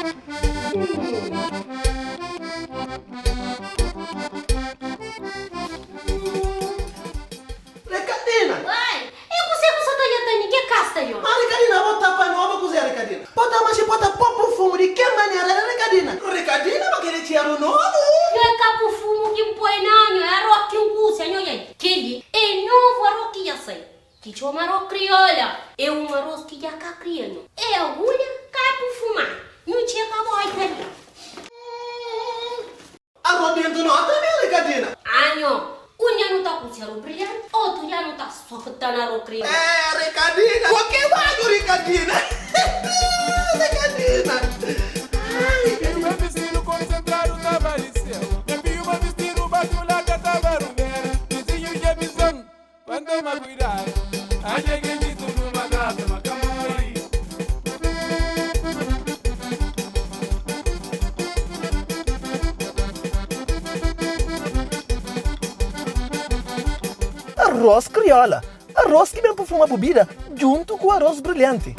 Ricardina! Vai! E cos'è che sto tagliando? Che casta io? Ma Ricardina, bota pa nuova cos'è Ricardina? Bota ma si bota poco fumo di che maniera Ricardina? Ricardina ma che ne c'era nuovo? Io capo fumo che un po' in anno, e rocchi un cusi, che lì è nuovo rocchi ya sei. Che c'è una rock criolla e una roschi ya cacriano. E agulha capo fumare. Non c'è capo a italiano. Arrobiento nota né Ricardina? Agno, un anno ta cucciaro brillante, otto anno ta soffettana rock criolla. Ricardina! Ma che vago Ricardina? Ricardina! Meu vestido concentrado tava em céu. Eu vi uma vestido baixo lá que tava no ver. Vizinho de visão, quando me cuidar. A cheguei de tudo numa casa, uma camori. Arroz criolla. Arroz que vem para fumar bebida junto com arroz brilhante.